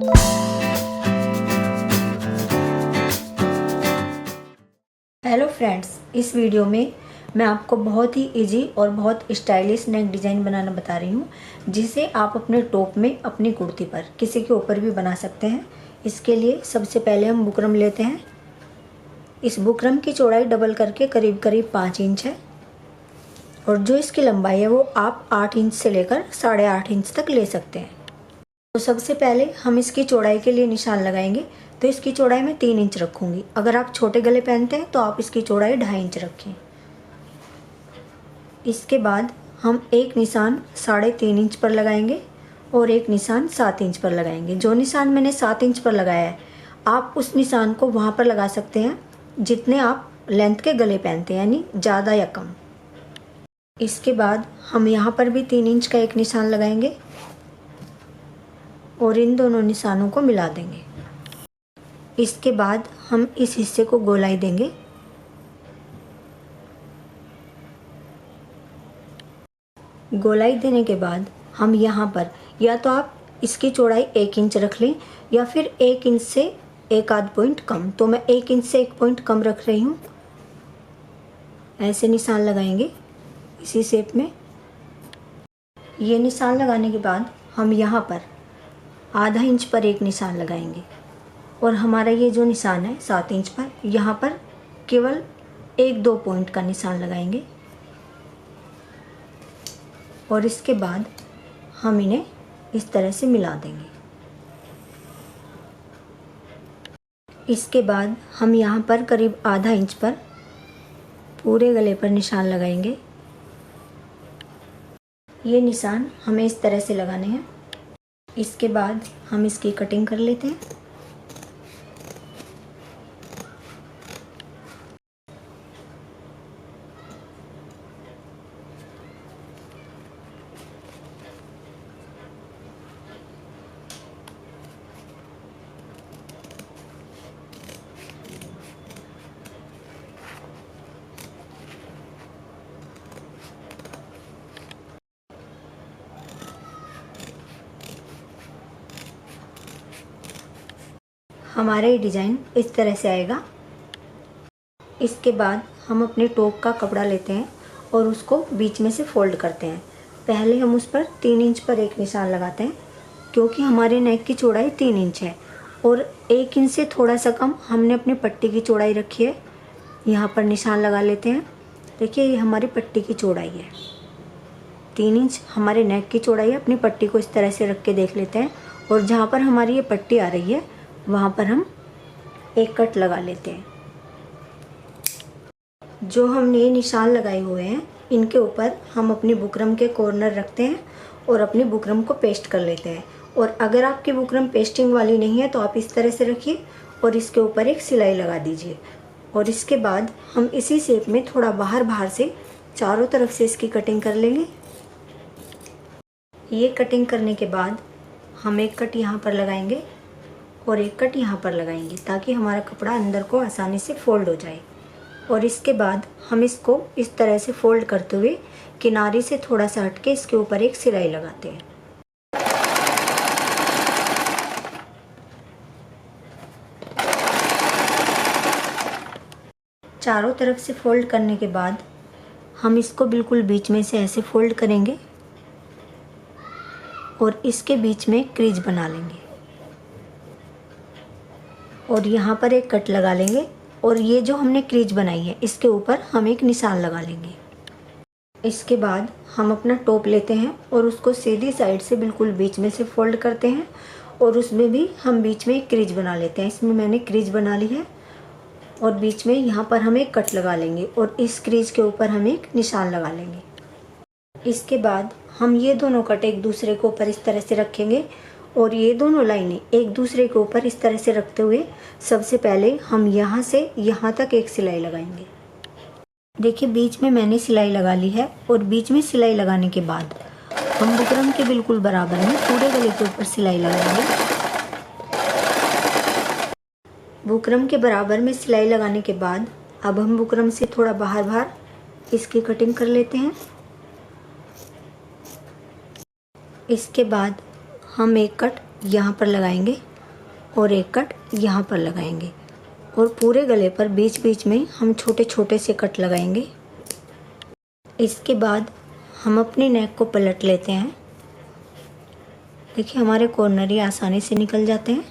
Hello friends, इस video में मैं आपको बहुत ही इजी और बहुत स्टाइलिश नेक डिज़ाइन बनाना बता रही हूँ, जिसे आप अपने टॉप में, अपनी कुर्ती पर, किसी के ऊपर भी बना सकते हैं। इसके लिए सबसे पहले हम बुकरम लेते हैं। इस बुकरम की चौड़ाई डबल करके करीब करीब 5 इंच है और जो इसकी लंबाई है वो आप 8 इंच से लेकर 8.5 इंच तक ले सकते हैं। तो सबसे पहले हम इसकी चौड़ाई के लिए निशान लगाएंगे। तो इसकी चौड़ाई मैं 3 इंच रखूँगी। अगर आप छोटे गले पहनते हैं तो आप इसकी चौड़ाई 2.5 इंच रखें। इसके बाद हम एक निशान 3.5 इंच पर लगाएंगे और एक निशान 7 इंच पर लगाएंगे। जो निशान मैंने 7 इंच पर लगाया है, आप उस निशान को वहाँ पर लगा सकते हैं जितने आप लेंथ के गले पहनते हैं, यानी ज़्यादा या कम। इसके बाद हम यहाँ पर भी 3 इंच का एक निशान लगाएंगे और इन दोनों निशानों को मिला देंगे। इसके बाद हम इस हिस्से को गोलाई देंगे। गोलाई देने के बाद हम यहाँ पर या तो आप इसकी चौड़ाई 1 इंच रख लें या फिर 1 इंच से 1.5 पॉइंट कम। तो मैं 1 इंच से 1 पॉइंट कम रख रही हूँ। ऐसे निशान लगाएंगे इसी शेप में। ये निशान लगाने के बाद हम यहाँ पर आधा इंच पर एक निशान लगाएंगे और हमारा ये जो निशान है 7 इंच पर, यहाँ पर केवल 1-2 पॉइंट का निशान लगाएंगे और इसके बाद हम इन्हें इस तरह से मिला देंगे। इसके बाद हम यहाँ पर करीब आधा इंच पर पूरे गले पर निशान लगाएंगे। ये निशान हमें इस तरह से लगाने हैं। इसके बाद हम इसकी कटिंग कर लेते हैं। हमारा ये डिज़ाइन इस तरह से आएगा। इसके बाद हम अपने टॉप का कपड़ा लेते हैं और उसको बीच में से फोल्ड करते हैं। पहले हम उस पर 3 इंच पर एक निशान लगाते हैं, क्योंकि हमारे नेक की चौड़ाई 3 इंच है और 1 इंच से थोड़ा सा कम हमने अपनी पट्टी की चौड़ाई रखी है। यहाँ पर निशान लगा लेते हैं। देखिए, ये हमारी पट्टी की चौड़ाई है। 3 इंच हमारे नेक की चौड़ाई है। अपनी पट्टी को इस तरह से रख के देख लेते हैं और जहाँ पर हमारी ये पट्टी आ रही है वहाँ पर हम एक कट लगा लेते हैं। जो हमने ये निशान लगाए हुए हैं, इनके ऊपर हम अपनी बुकरम के कॉर्नर रखते हैं और अपनी बुकरम को पेस्ट कर लेते हैं। और अगर आपकी बुकरम पेस्टिंग वाली नहीं है तो आप इस तरह से रखिए और इसके ऊपर एक सिलाई लगा दीजिए। और इसके बाद हम इसी शेप में थोड़ा बाहर से चारों तरफ से इसकी कटिंग कर लेंगे। ये कटिंग करने के बाद हम एक कट यहाँ पर लगाएंगे और एक कट यहाँ पर लगाएंगे, ताकि हमारा कपड़ा अंदर को आसानी से फोल्ड हो जाए। और इसके बाद हम इसको इस तरह से फोल्ड करते हुए किनारे से थोड़ा सा हटके इसके ऊपर एक सिलाई लगाते हैं। चारों तरफ से फोल्ड करने के बाद हम इसको बिल्कुल बीच में से ऐसे फोल्ड करेंगे और इसके बीच में क्रीज बना लेंगे और यहाँ पर एक कट लगा लेंगे और ये जो हमने क्रीज बनाई है इसके ऊपर हम एक निशान लगा लेंगे। इसके बाद हम अपना टॉप लेते हैं और उसको सीधी साइड से बिल्कुल बीच में से फोल्ड करते हैं और उसमें भी हम बीच में एक क्रीज बना लेते हैं। इसमें मैंने क्रीज बना ली है और बीच में यहाँ पर हम एक कट लगा लेंगे और इस क्रीज के ऊपर हम एक निशान लगा लेंगे। इसके बाद हम ये दोनों कट एक दूसरे के ऊपर इस तरह से रखेंगे और ये दोनों लाइनें एक दूसरे के ऊपर इस तरह से रखते हुए सबसे पहले हम यहाँ से यहाँ तक एक सिलाई लगाएंगे। देखिए, बीच में मैंने सिलाई लगा ली है और बीच में सिलाई लगाने के बाद हम बुकरम के बिल्कुल बराबर में पूरे गले के ऊपर सिलाई लगाएंगे। बुकरम के बराबर में सिलाई लगाने के बाद अब हम बुकरम से थोड़ा बाहर इसकी कटिंग कर लेते हैं। इसके बाद हम एक कट यहाँ पर लगाएंगे और एक कट यहाँ पर लगाएंगे और पूरे गले पर बीच बीच में हम छोटे छोटे से कट लगाएंगे। इसके बाद हम अपनी नेक को पलट लेते हैं। देखिए हमारे कॉर्नर ये आसानी से निकल जाते हैं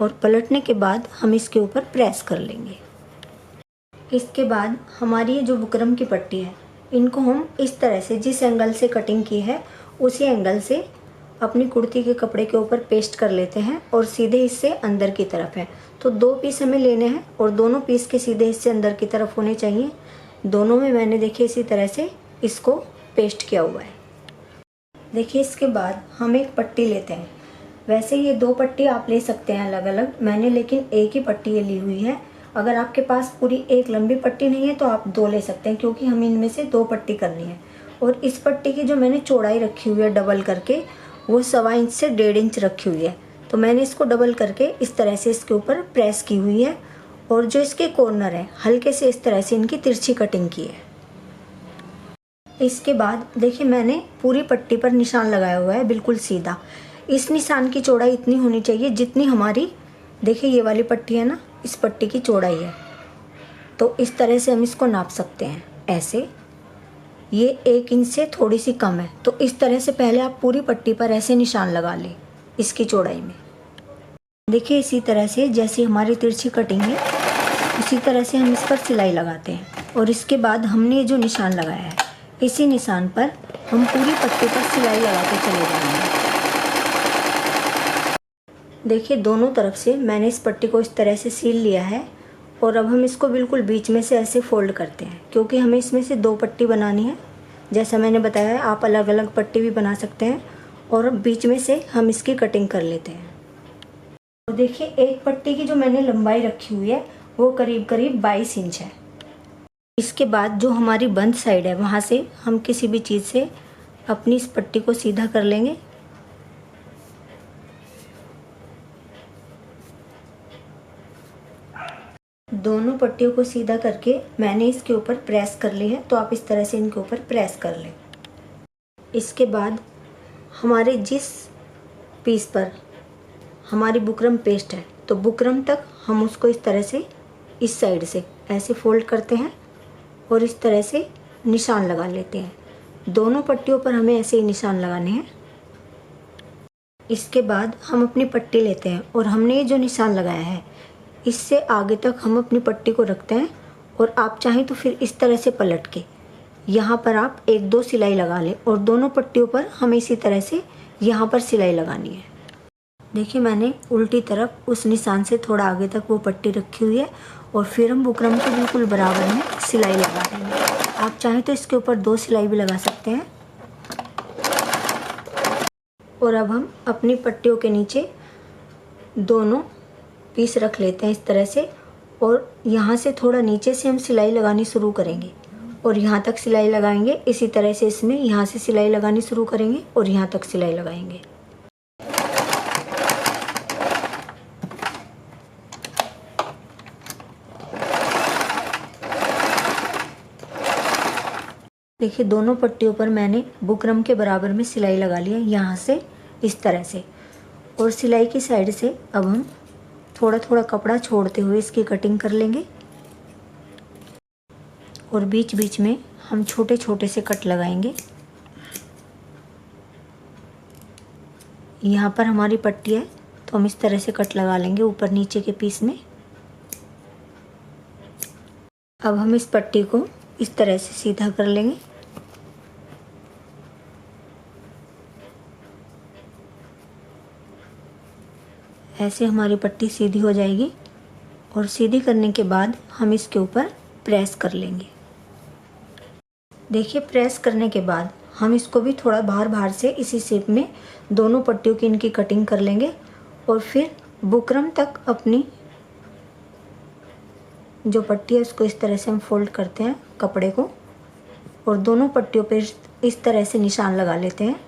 और पलटने के बाद हम इसके ऊपर प्रेस कर लेंगे। इसके बाद हमारी ये जो बुकरम की पट्टी है, इनको हम इस तरह से जिस एंगल से कटिंग की है उसी एंगल से अपनी कुर्ती के कपड़े के ऊपर पेस्ट कर लेते हैं और सीधे हिस्से अंदर की तरफ है। तो 2 पीस हमें लेने हैं और दोनों पीस के सीधे हिस्से अंदर की तरफ होने चाहिए। दोनों में मैंने देखिए इसी तरह से इसको पेस्ट किया हुआ है। देखिए इसके बाद हम एक पट्टी लेते हैं। वैसे ये 2 पट्टी आप ले सकते हैं अलग अलग, मैंने लेकिन एक ही पट्टी ये ली हुई है। अगर आपके पास पूरी एक लंबी पट्टी नहीं है तो आप 2 ले सकते हैं, क्योंकि हमें इनमें से 2 पट्टी करनी है। और इस पट्टी की जो मैंने चौड़ाई रखी हुई है डबल करके, वो 1.25 इंच से 1.5 इंच रखी हुई है। तो मैंने इसको डबल करके इस तरह से इसके ऊपर प्रेस की हुई है और जो इसके कॉर्नर है हल्के से इस तरह से इनकी तिरछी कटिंग की है। इसके बाद देखिए मैंने पूरी पट्टी पर निशान लगाया हुआ है बिल्कुल सीधा। इस निशान की चौड़ाई इतनी होनी चाहिए जितनी हमारी देखिए ये वाली पट्टी है ना, इस पट्टी की चौड़ाई है। तो इस तरह से हम इसको नाप सकते हैं ऐसे। ये 1 इंच से थोड़ी सी कम है, तो इस तरह से पहले आप पूरी पट्टी पर ऐसे निशान लगा लें इसकी चौड़ाई में। देखिए इसी तरह से जैसी हमारी तिरछी कटिंग है उसी तरह से हम इस पर सिलाई लगाते हैं। और इसके बाद हमने ये जो निशान लगाया है इसी निशान पर हम पूरी पट्टी पर सिलाई लगाते चले जाएंगे। देखिए दोनों तरफ से मैंने इस पट्टी को इस तरह से सील लिया है और अब हम इसको बिल्कुल बीच में से ऐसे फोल्ड करते हैं, क्योंकि हमें इसमें से 2 पट्टी बनानी है। जैसा मैंने बताया है आप अलग अलग पट्टी भी बना सकते हैं और बीच में से हम इसकी कटिंग कर लेते हैं। तो देखिए एक पट्टी की जो मैंने लंबाई रखी हुई है वो करीब करीब 22 इंच है। इसके बाद जो हमारी बंद साइड है वहाँ से हम किसी भी चीज़ से अपनी इस पट्टी को सीधा कर लेंगे। दोनों पट्टियों को सीधा करके मैंने इसके ऊपर प्रेस कर ली है, तो आप इस तरह से इनके ऊपर प्रेस कर लें। इसके बाद हमारे जिस पीस पर हमारी बुकरम पेस्ट है तो बुकरम तक हम उसको इस तरह से इस साइड से ऐसे फोल्ड करते हैं और इस तरह से निशान लगा लेते हैं। दोनों पट्टियों पर हमें ऐसे ही निशान लगाने हैं। इसके बाद हम अपनी पट्टी लेते हैं और हमने ये जो निशान लगाया है इससे आगे तक हम अपनी पट्टी को रखते हैं और आप चाहें तो फिर इस तरह से पलट के यहाँ पर आप 1-2 सिलाई लगा लें और दोनों पट्टियों पर हमें इसी तरह से यहाँ पर सिलाई लगानी है। देखिए मैंने उल्टी तरफ उस निशान से थोड़ा आगे तक वो पट्टी रखी हुई है और फिर हम बुकरम के बिल्कुल बराबर में सिलाई लगा देंगे। आप चाहें तो इसके ऊपर 2 सिलाई भी लगा सकते हैं। और अब हम अपनी पट्टियों के नीचे दोनों पीस रख लेते हैं इस तरह से और यहाँ से थोड़ा नीचे से हम सिलाई लगानी शुरू करेंगे और यहाँ तक सिलाई लगाएंगे। इसी तरह से इसमें यहाँ से सिलाई लगानी शुरू करेंगे और यहाँ तक सिलाई लगाएंगे। देखिए दोनों पट्टियों पर मैंने बुकरम के बराबर में सिलाई लगा ली है यहाँ से इस तरह से। और सिलाई की साइड से अब हम थोड़ा थोड़ा कपड़ा छोड़ते हुए इसकी कटिंग कर लेंगे और बीच बीच में हम छोटे छोटे से कट लगाएंगे। यहाँ पर हमारी पट्टी है तो हम इस तरह से कट लगा लेंगे ऊपर नीचे के पीस में। अब हम इस पट्टी को इस तरह से सीधा कर लेंगे। ऐसे हमारी पट्टी सीधी हो जाएगी और सीधी करने के बाद हम इसके ऊपर प्रेस कर लेंगे। देखिए प्रेस करने के बाद हम इसको भी थोड़ा बाहर बाहर से इसी शेप में दोनों पट्टियों की इनकी कटिंग कर लेंगे और फिर बुकरम तक अपनी जो पट्टी है उसको इस तरह से हम फोल्ड करते हैं कपड़े को और दोनों पट्टियों पे इस तरह से निशान लगा लेते हैं।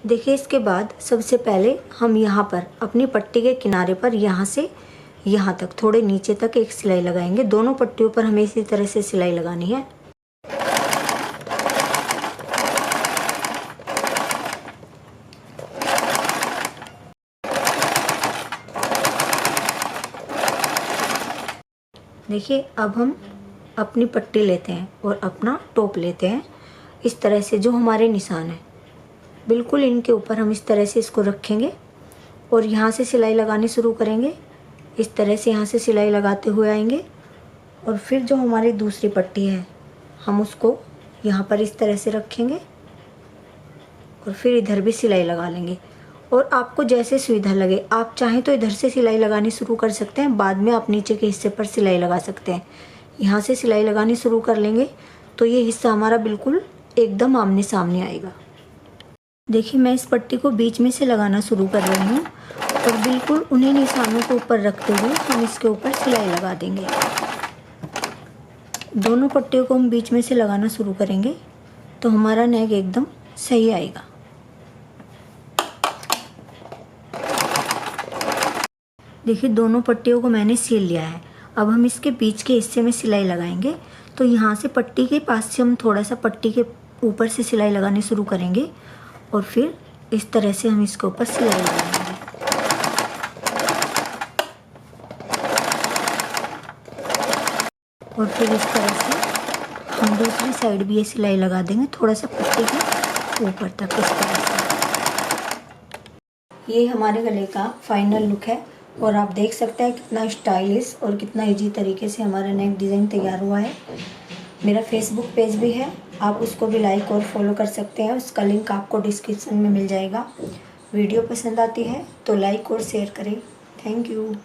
देखिए इसके बाद सबसे पहले हम यहाँ पर अपनी पट्टी के किनारे पर यहाँ से यहाँ तक थोड़े नीचे तक एक सिलाई लगाएंगे। दोनों पट्टियों पर हमें इसी तरह से सिलाई लगानी है। देखिए अब हम अपनी पट्टी लेते हैं और अपना टॉप लेते हैं। इस तरह से जो हमारे निशान हैं बिल्कुल इनके ऊपर हम इस तरह से इसको रखेंगे और यहाँ से सिलाई लगानी शुरू करेंगे। इस तरह से यहाँ से सिलाई लगाते हुए आएंगे और फिर जो हमारी दूसरी पट्टी है हम उसको यहाँ पर इस तरह से रखेंगे और फिर इधर भी सिलाई लगा लेंगे। और आपको जैसे सुविधा लगे, आप चाहें तो इधर से सिलाई लगानी शुरू कर सकते हैं, बाद में आप नीचे के हिस्से पर सिलाई लगा सकते हैं। यहाँ से सिलाई लगानी शुरू कर लेंगे तो ये हिस्सा हमारा बिल्कुल एकदम आमने सामने आएगा। देखिए मैं इस पट्टी को बीच में से लगाना शुरू कर रही हूँ और बिल्कुल उन्हीं निशानों को ऊपर रखते हुए हम इसके ऊपर सिलाई लगा देंगे। दोनों पट्टियों को हम बीच में से लगाना शुरू करेंगे तो हमारा नेक एकदम सही आएगा। देखिए दोनों पट्टियों को मैंने सिल लिया है। अब हम इसके बीच के हिस्से में सिलाई लगाएंगे। तो यहाँ से पट्टी के पास से हम थोड़ा सा पट्टी के ऊपर से सिलाई लगानी शुरू करेंगे और फिर इस तरह से हम इसके ऊपर सिलाई लगाएंगे। और फिर इस तरह से हम दूसरी साइड भी ये सिलाई लगा देंगे, थोड़ा सा पट्टी के ऊपर तक इस तरह से। ये हमारे गले का फाइनल लुक है और आप देख सकते हैं कितना स्टाइलिश और कितना इजी तरीके से हमारा नेक डिज़ाइन तैयार हुआ है। मेरा फेसबुक पेज भी है, आप उसको भी लाइक और फॉलो कर सकते हैं। उसका लिंक आपको डिस्क्रिप्शन में मिल जाएगा। वीडियो पसंद आती है तो लाइक और शेयर करें। Thank you.